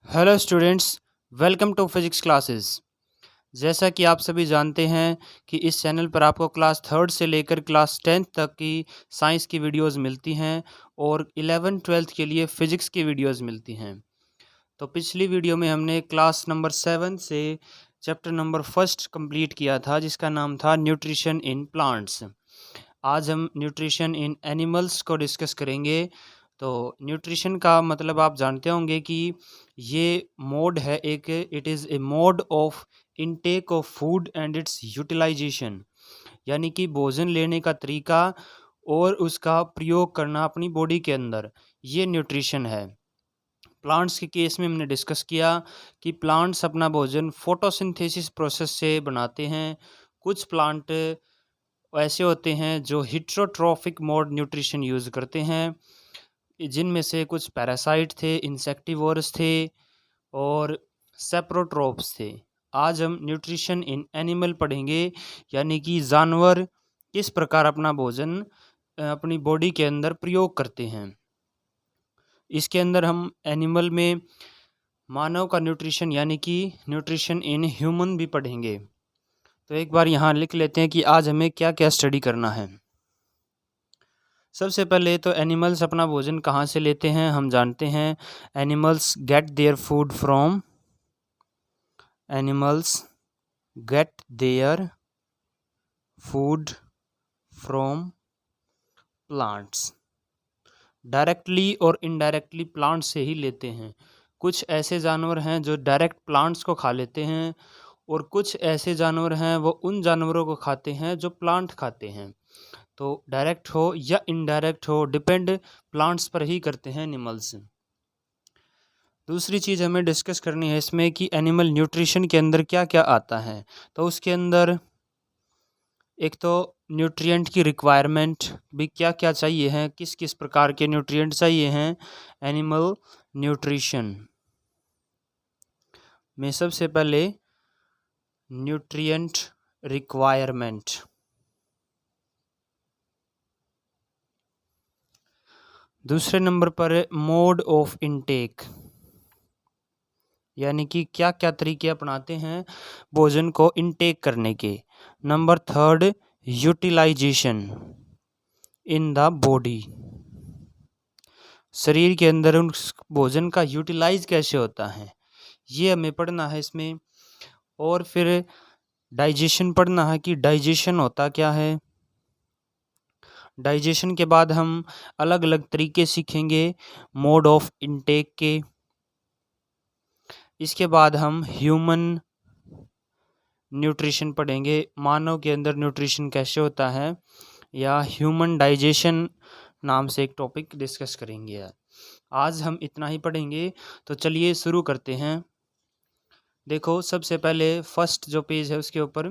Hello students, welcome to physics classes. जैसा कि आप सभी जानते हैं कि इस चैनल पर आपको क्लास थर्ड से लेकर क्लास 10th तक की साइंस की वीडियोस मिलती हैं और 11th-12th के लिए फ़िज़िक्स की वीडियोस मिलती हैं। तो पिछली वीडियो में हमने क्लास नंबर 7 से चैप्टर नंबर फर्स्ट कंप्लीट किया था, जिसका नाम था न्यूट्रिशन इन प्लांट्स। आज हम न्यूट्रिशन इन एनिमल्स को डिस्कस करेंगे। तो न्यूट्रिशन का मतलब आप जानते होंगे कि ये मोड है एक, it is a mode of intake of food and its utilization, यानी कि भोजन लेने का तरीका और उसका प्रयोग करना अपनी बॉडी के अंदर, ये न्यूट्रिशन है। प्लांट्स के केस में हमने डिस्कस किया कि प्लांट्स अपना भोजन फोटोसिंथेसिस प्रोसेस से बनाते हैं। कुछ प्लांट ऐसे होते हैं जो हिट्रोट्रॉफिक मोड न्यूट्रिशन यूज़ करते हैं, जिनमें से कुछ पैरासाइट थे, इंसेक्टिवोरस थे और सेप्रोट्रोप्स थे। आज हम न्यूट्रिशन इन एनिमल पढ़ेंगे, यानी कि जानवर किस प्रकार अपना भोजन अपनी बॉडी के अंदर प्रयोग करते हैं। इसके अंदर हम एनिमल में मानव का न्यूट्रिशन यानी कि न्यूट्रिशन इन ह्यूमन भी पढ़ेंगे। तो एक बार यहाँ लिख लेते हैं कि आज हमें क्या क्या स्टडी करना है। सबसे पहले तो एनिमल्स अपना भोजन कहाँ से लेते हैं, हम जानते हैं animals get their food from animals get their food from plants. Directly और इनडायरेक्टली प्लांट से ही लेते हैं। कुछ ऐसे जानवर हैं जो डायरेक्ट प्लांट्स को खा लेते हैं और कुछ ऐसे जानवर हैं वो उन जानवरों को खाते हैं जो प्लांट खाते हैं। तो डायरेक्ट हो या इनडायरेक्ट हो, डिपेंड प्लांट्स पर ही करते हैं एनिमल्स। दूसरी चीज़ हमें डिस्कस करनी है इसमें कि एनिमल न्यूट्रिशन के अंदर क्या क्या आता है। तो उसके अंदर एक तो न्यूट्रिएंट की रिक्वायरमेंट भी क्या क्या चाहिए हैं, किस किस प्रकार के न्यूट्रिएंट चाहिए हैं एनिमल न्यूट्रिशन में। सबसे पहले न्यूट्रिएंट रिक्वायरमेंट, दूसरे नंबर पर मोड ऑफ इनटेक, यानी कि क्या क्या तरीके अपनाते हैं भोजन को इनटेक करने के। Number third utilization in the body, शरीर के अंदर उस भोजन का यूटिलाइज कैसे होता है, ये हमें पढ़ना है इसमें। और फिर डाइजेशन पढ़ना है कि डाइजेशन होता क्या है। डाइजेशन के बाद हम अलग अलग तरीके सीखेंगे मोड ऑफ इनटेक के। इसके बाद हम ह्यूमन न्यूट्रिशन पढ़ेंगे, मानव के अंदर न्यूट्रिशन कैसे होता है, या ह्यूमन डाइजेशन नाम से एक टॉपिक डिस्कस करेंगे। आज हम इतना ही पढ़ेंगे, तो चलिए शुरू करते हैं। देखो सबसे पहले फर्स्ट जो पेज है उसके ऊपर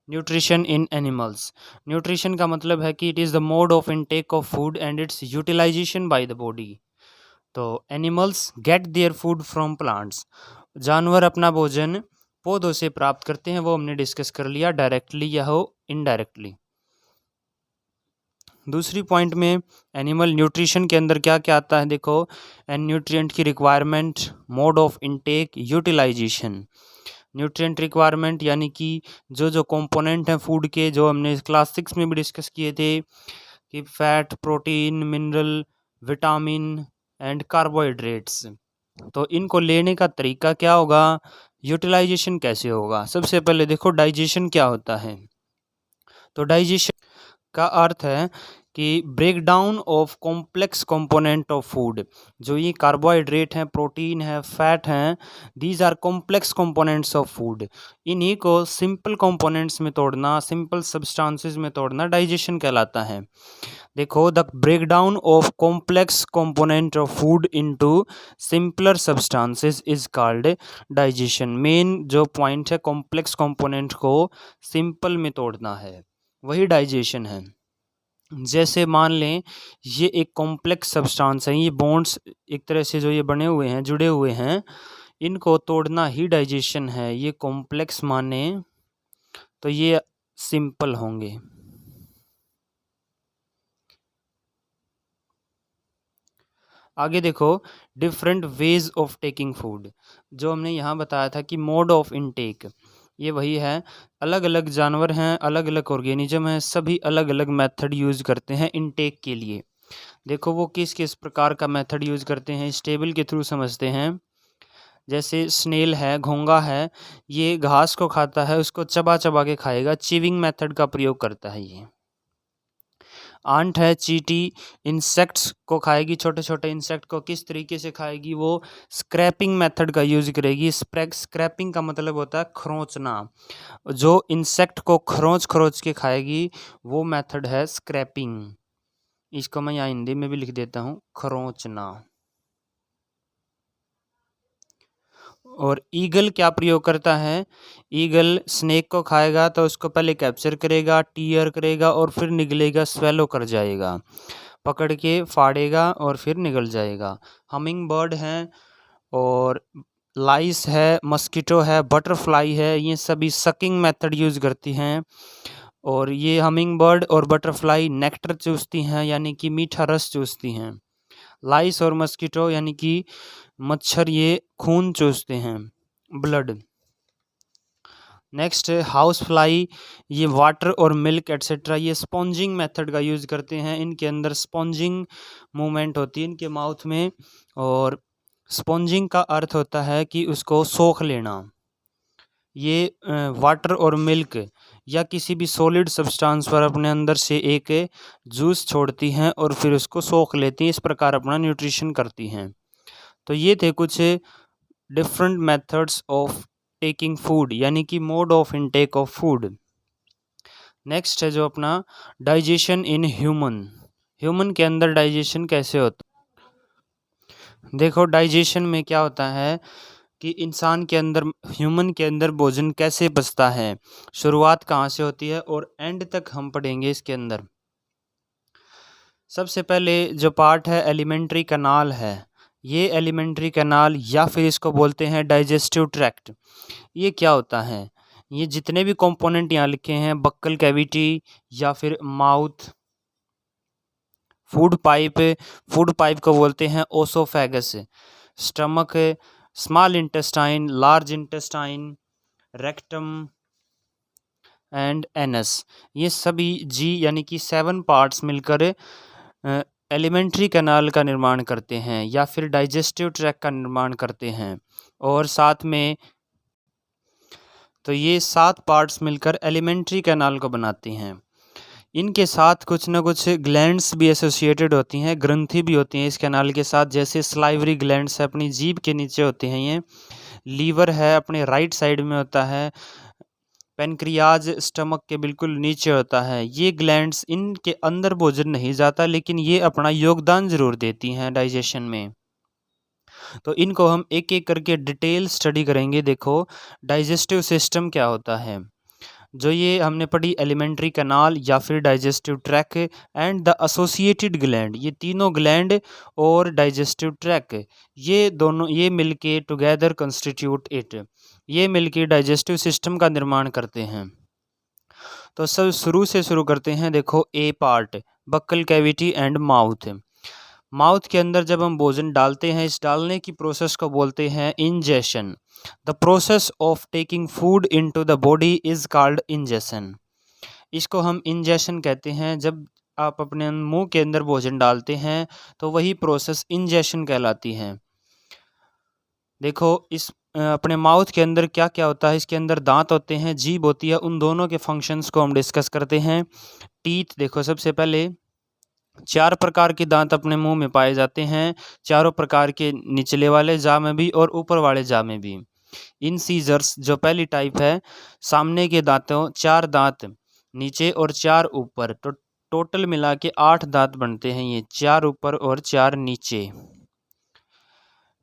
न्यूट्रिशन इन एनिमल्स। न्यूट्रिशन का मतलब है कि it is the mode of intake of food and its utilization by the body. तो animals get their food from plants, जानवर अपना भोजन पौधों से प्राप्त करते हैं, वो हमने डिस्कस कर लिया, डायरेक्टली या हो इनडायरेक्टली। दूसरी पॉइंट में एनिमल न्यूट्रिशन के अंदर क्या क्या आता है, देखो एंड न्यूट्रिएंट की requirement, mode of intake, utilization. Nutrient requirement यानी कि जो जो कंपोनेंट हैं फूड के, जो हमने क्लास 6 में भी डिस्कस किए थे कि fat, protein, mineral, vitamin and carbohydrates. तो इनको लेने का तरीका क्या होगा, यूटिलाइजेशन कैसे होगा। सबसे पहले देखो डाइजेशन क्या होता है। तो डाइजेशन का अर्थ है कि break down of complex component of food. जो ये कार्बोहाइड्रेट हैं, प्रोटीन है, फैट हैं, these are complex components of food. इन्हीं को सिंपल कंपोनेंट्स में तोड़ना, सिंपल सब्सटेंसेस में तोड़ना डाइजेशन कहलाता है। देखो the break down of complex component of food into simpler substances is called digestion. Main जो पॉइंट है कॉम्प्लेक्स कंपोनेंट को सिंपल में तोड़ना है, वही डाइजेशन है। जैसे मान लें ये एक कॉम्प्लेक्स सब्सटेंस है, ये बॉन्ड्स एक तरह से जो ये बने हुए हैं, जुड़े हुए हैं, इनको तोड़ना ही डाइजेशन है। ये कॉम्प्लेक्स माने तो ये सिंपल होंगे। आगे देखो, different ways of taking food. जो हमने यहाँ बताया था कि मोड ऑफ इनटेक, ये वही है। अलग अलग जानवर हैं, अलग अलग ऑर्गेनिज्म हैं, सभी अलग अलग मेथड यूज़ करते हैं इनटेक के लिए। देखो वो किस किस प्रकार का मेथड यूज़ करते हैं, इस टेबल के थ्रू समझते हैं। जैसे स्नेल है, घोंगा है, ये घास को खाता है, उसको चबा चबा के खाएगा, चीविंग मेथड का प्रयोग करता है ये। आंट है, चींटी इंसेक्ट्स को खाएगी, छोटे छोटे इंसेक्ट को किस तरीके से खाएगी, वो स्क्रैपिंग मेथड का यूज़ करेगी। स्क्रैपिंग का मतलब होता है खरोंचना, जो इंसेक्ट को खरोंच खरोंच के खाएगी वो मेथड है स्क्रैपिंग। इसको मैं यहाँ हिंदी में भी लिख देता हूँ, खरोंचना। और ईगल क्या प्रयोग करता है, ईगल स्नेक को खाएगा तो उसको पहले कैप्चर करेगा, टीयर करेगा और फिर निगलेगा, स्वेलो कर जाएगा, पकड़ के फाड़ेगा और फिर निगल जाएगा। हमिंग बर्ड है और लाइस है, मस्कीटो है, बटरफ्लाई है, ये सभी सकिंग मेथड यूज़ करती हैं। और ये हमिंग बर्ड और बटरफ्लाई नेक्टर चूसती हैं, यानी कि मीठा रस चूसती हैं। लाइस और मस्कीटो यानी कि मच्छर, ये खून चूसते हैं, ब्लड। नेक्स्ट है हाउस फ्लाई, ये वाटर और मिल्क एट्सेट्रा, ये स्पॉन्जिंग मेथड का यूज़ करते हैं। इनके अंदर स्पॉन्जिंग मूवमेंट होती है इनके माउथ में, और स्पॉन्जिंग का अर्थ होता है कि उसको सोख लेना। ये वाटर और मिल्क या किसी भी सॉलिड सब्सटेंस पर अपने अंदर से एक जूस छोड़ती हैं और फिर उसको सोख लेती हैं, इस प्रकार अपना न्यूट्रिशन करती हैं। तो ये थे कुछ different methods of taking food, यानी कि mode of intake of food. Next है जो अपना डाइजेशन इन ह्यूमन। ह्यूमन के अंदर डाइजेशन कैसे होता है। देखो डाइजेशन में क्या होता है कि इंसान के अंदर, ह्यूमन के अंदर भोजन कैसे पचता है, शुरुआत कहाँ से होती है और एंड तक हम पढ़ेंगे इसके अंदर। सबसे पहले जो पार्ट है एलिमेंट्री कैनाल है, ये एलिमेंट्री कैनाल या फिर इसको बोलते हैं डाइजेस्टिव ट्रैक्ट। ये क्या होता है, ये जितने भी कंपोनेंट यहाँ लिखे हैं, बक्कल कैविटी या फिर माउथ, फूड पाइप को बोलते हैं oesophagus, stomach, small intestine, large intestine, rectum and anus, ये सभी जी यानी कि 7 पार्ट्स मिलकर एलिमेंट्री कैनाल का निर्माण करते हैं या फिर डाइजेस्टिव ट्रैक्ट का निर्माण करते हैं। और साथ में तो ये 7 पार्ट्स मिलकर एलिमेंट्री कैनाल को बनाते हैं। इनके साथ कुछ ना कुछ ग्लैंड्स भी एसोसिएटेड होती हैं, ग्रंथि भी होती हैं इस कैनाल के साथ, जैसे स्लाइवरी ग्लैंड्स है, अपनी जीभ के नीचे होते हैं ये। लीवर है, अपने राइट साइड में होता है। पेनक्रियाज स्टमक के बिल्कुल नीचे होता है। ये ग्लैंड्स, इनके अंदर भोजन नहीं जाता लेकिन ये अपना योगदान ज़रूर देती हैं डाइजेशन में। तो इनको हम एक एक करके डिटेल स्टडी करेंगे। देखो डाइजेस्टिव सिस्टम क्या होता है, जो ये हमने पढ़ी एलिमेंट्री कैनाल या फिर digestive track and the associated gland, ये तीनों ग्लैंड और डाइजेस्टिव ट्रैक, ये दोनों, ये मिलके टुगेदर कंस्टिट्यूट इट, ये मिलके डाइजेस्टिव सिस्टम का निर्माण करते हैं। तो सब शुरू से शुरू करते हैं। देखो A part, buccal cavity and mouth. Mouth के अंदर जब हम भोजन डालते हैं, इस डालने की प्रोसेस को बोलते हैं ingestion. The process of taking food into the body is called ingestion. इसको हम इंजेशन कहते हैं। जब आप अपने मुंह के अंदर भोजन डालते हैं तो वही प्रोसेस इंजेशन कहलाती है। देखो इस अपने माउथ के अंदर क्या क्या होता है, इसके अंदर दांत होते हैं, जीभ होती है, उन दोनों के फंक्शंस को हम डिस्कस करते हैं। टीथ, देखो सबसे पहले 4 प्रकार के दांत अपने मुंह में पाए जाते हैं, चारों प्रकार के, निचले वाले जाह में भी और ऊपर वाले जाह में भी। इंसीजर्स जो पहली टाइप है, सामने के दांतों 4 दांत नीचे और 4 ऊपर, तो टोटल मिला के 8 दांत बनते हैं, ये 4 ऊपर और 4 नीचे।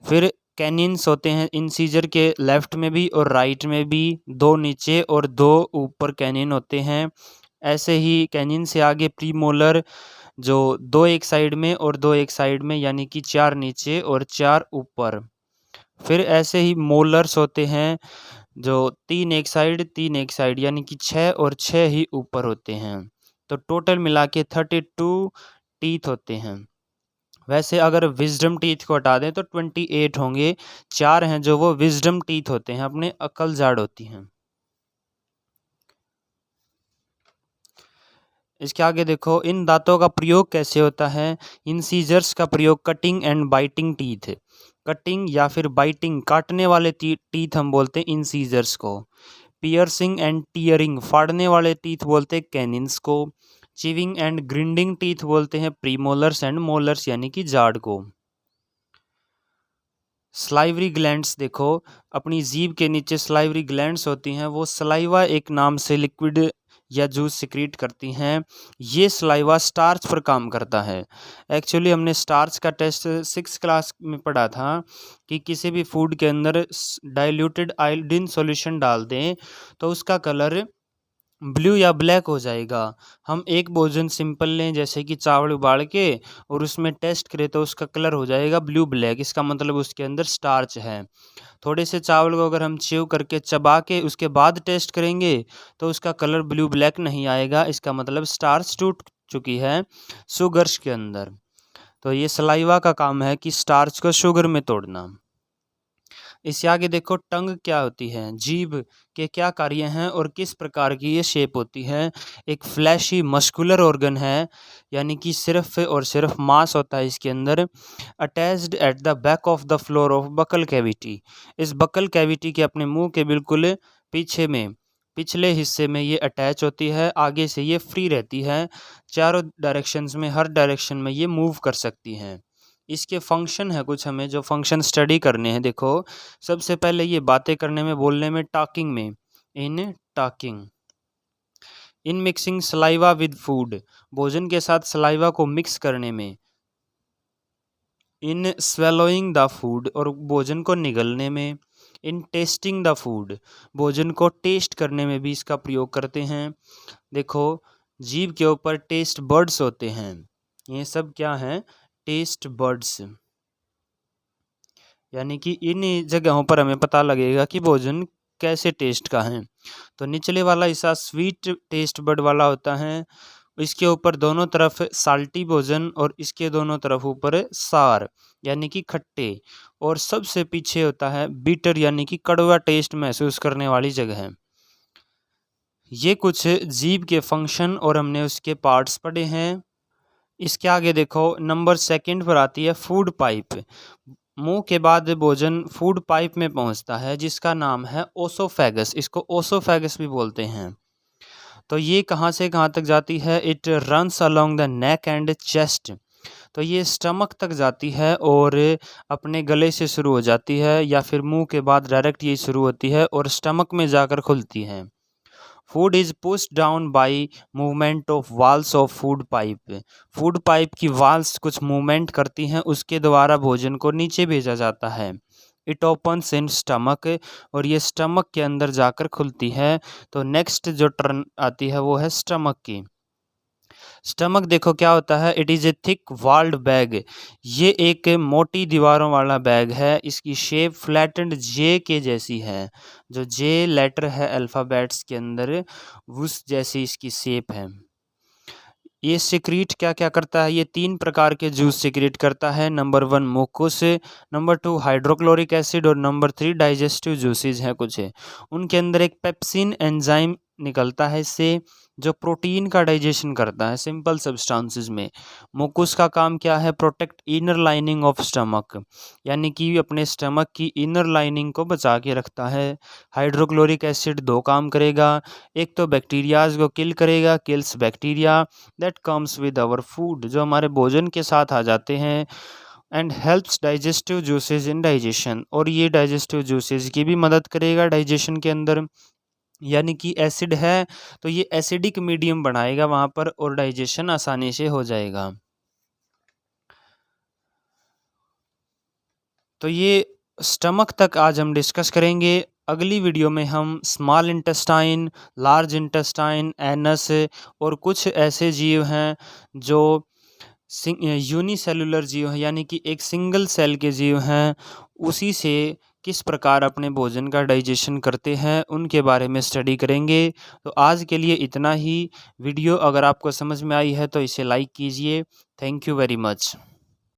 फिर कैनिन्स होते हैं इंसीजर के लेफ्ट में भी और राइट में भी, 2 नीचे और 2 ऊपर कैनिन होते हैं। ऐसे ही कैनिन से आगे प्रीमोलर, जो 2 एक साइड में और 2 एक साइड में, यानी कि 4 नीचे और 4 ऊपर। फिर ऐसे ही मोलर्स होते हैं जो 3 एक साइड 3 एक साइड, यानी कि 6 और 6 ही ऊपर होते हैं। तो टोटल मिला के 32 टीथ होते हैं। वैसे अगर विजडम टीथ को हटा दें तो 28 होंगे। 4 हैं जो वो विजडम टीथ होते हैं, अपने अक्ल जाड़ होती हैं। इसके आगे देखो, इन दांतों का प्रयोग कैसे होता है। इंसीजर्स का प्रयोग cutting and biting teeth, cutting या फिर बाइटिंग काटने वाले टीथ हम बोलते हैं इंसीजर्स को। पियर्सिंग एंड टीयरिंग फाड़ने वाले टीथ बोलते हैं कैनिन्स को। चिविंग एंड ग्रिंडिंग टीथ बोलते हैं प्रीमोलर्स एंड मोलर्स यानी कि जाड़ को। स्लाइवरी ग्लैंड्स देखो, अपनी जीभ के नीचे स्लाइवरी ग्लैंड्स होती हैं, वो सलाइवा एक नाम से लिक्विड या जूस सिक्रीट करती हैं। ये सलाइवा स्टार्च पर काम करता है। एक्चुअली हमने स्टार्च का टेस्ट 6 क्लास में पढ़ा था कि किसी भी फूड के अंदर डाइल्यूटेड आयोडीन सॉल्यूशन डाल दें तो उसका कलर ब्लू या ब्लैक हो जाएगा। हम एक भोजन सिंपल लें जैसे कि चावल उबाल के और उसमें टेस्ट करें तो उसका कलर हो जाएगा ब्लू ब्लैक, इसका मतलब उसके अंदर स्टार्च है। थोड़े से चावल को अगर हम च्यू करके चबा के उसके बाद टेस्ट करेंगे तो उसका कलर ब्लू ब्लैक नहीं आएगा, इसका मतलब स्टार्च टूट चुकी है शुगर्स के अंदर। तो ये सलाइवा का काम है कि स्टार्च को शुगर में तोड़ना। इससे आगे देखो, टंग क्या होती है, जीभ के क्या कार्य हैं और किस प्रकार की ये शेप होती है। एक फ्लैशी मस्कुलर ऑर्गन है, यानी कि सिर्फ और सिर्फ मांस होता है इसके अंदर। Attached at the back of the floor of buccal cavity, इस बकल कैविटी के अपने मुंह के बिल्कुल पीछे में पिछले हिस्से में ये अटैच होती है, आगे से ये फ्री रहती है। चारों डायरेक्शंस में, हर डायरेक्शन में ये मूव कर सकती हैं। इसके फंक्शन है कुछ, हमें जो फंक्शन स्टडी करने हैं। देखो, सबसे पहले ये बातें करने में, बोलने में, टॉकिंग में। In talking, in mixing saliva with food, भोजन के साथ सलाइवा को मिक्स करने में। इन स्वेलोइंग द फूड, और भोजन को निगलने में। इन टेस्टिंग द फूड, भोजन को टेस्ट करने में भी इसका प्रयोग करते हैं। देखो, जीभ के ऊपर टेस्ट बर्ड्स होते हैं, ये सब क्या हैं, टेस्ट बर्ड्स, यानी कि इन जगहों पर हमें पता लगेगा कि भोजन कैसे टेस्ट का है। तो निचले वाला हिस्सा स्वीट टेस्ट बड वाला होता है, इसके ऊपर दोनों तरफ साल्टी भोजन और इसके दोनों तरफ ऊपर सार यानी कि खट्टे, और सबसे पीछे होता है बीटर यानी कि कड़वा टेस्ट महसूस करने वाली जगह है। ये कुछ जीभ के फंक्शन और हमने उसके पार्ट्स पढ़े हैं। इसके आगे देखो, नंबर 2 पर आती है फूड पाइप। मुंह के बाद भोजन फूड पाइप में पहुंचता है जिसका नाम है ओसोफेगस, इसको ओसोफेगस भी बोलते हैं। तो ये कहाँ से कहाँ तक जाती है, it runs along the neck and chest, तो ये स्टमक तक जाती है और अपने गले से शुरू हो जाती है या फिर मुंह के बाद डायरेक्ट ये शुरू होती है और स्टमक में जाकर खुलती है। Food is pushed down by movement of walls of food pipe, food pipe की वाल्स कुछ मूवमेंट करती हैं, उसके द्वारा भोजन को नीचे भेजा जाता है। इट ओपन्स इन स्टमक, और ये स्टमक के अंदर जाकर खुलती है। तो नेक्स्ट जो टर्न आती है वो है स्टमक की। स्टमक देखो क्या होता है, it is a thick walled bag, ये एक मोटी दीवारों वाला बैग है। इसकी शेप फ्लैटेंड जे के जैसी है, जो जे लेटर है अल्फ़ाबेट्स के अंदर उस जैसी इसकी शेप है। ये सिक्रीट क्या क्या करता है, ये 3 प्रकार के जूस सिक्रीट करता है। नंबर 1 मुकुस, नंबर 2 हाइड्रोक्लोरिक एसिड और नंबर 3 डाइजेस्टिव जूसेज हैं कुछ है। उनके अंदर एक पेप्सिन एंजाइम निकलता है इससे, जो प्रोटीन का डाइजेशन करता है सिंपल सब्सटेंसेस में। मुकुस का काम क्या है, protect inner lining of stomach, यानी कि अपने स्टमक की इनर लाइनिंग को बचा के रखता है। हाइड्रोक्लोरिक एसिड 2 काम करेगा, एक तो बैक्टीरियाज को किल करेगा, kills bacteria that comes with our food, जो हमारे भोजन के साथ आ जाते हैं। And helps digestive juices in digestion, और ये डाइजेस्टिव जूसेज की भी मदद करेगा डाइजेशन के अंदर, यानी कि एसिड है तो ये एसिडिक मीडियम बनाएगा वहाँ पर और डाइजेशन आसानी से हो जाएगा। तो ये स्टमक तक आज हम डिस्कस करेंगे। अगली वीडियो में हम small intestine, large intestine, anus और कुछ ऐसे जीव हैं जो यूनिसेलुलर जीव हैं, यानी कि एक सिंगल सेल के जीव हैं, उसी से किस प्रकार अपने भोजन का डाइजेशन करते हैं उनके बारे में स्टडी करेंगे। तो आज के लिए इतना ही। वीडियो अगर आपको समझ में आई है तो इसे लाइक कीजिए। Thank you very much.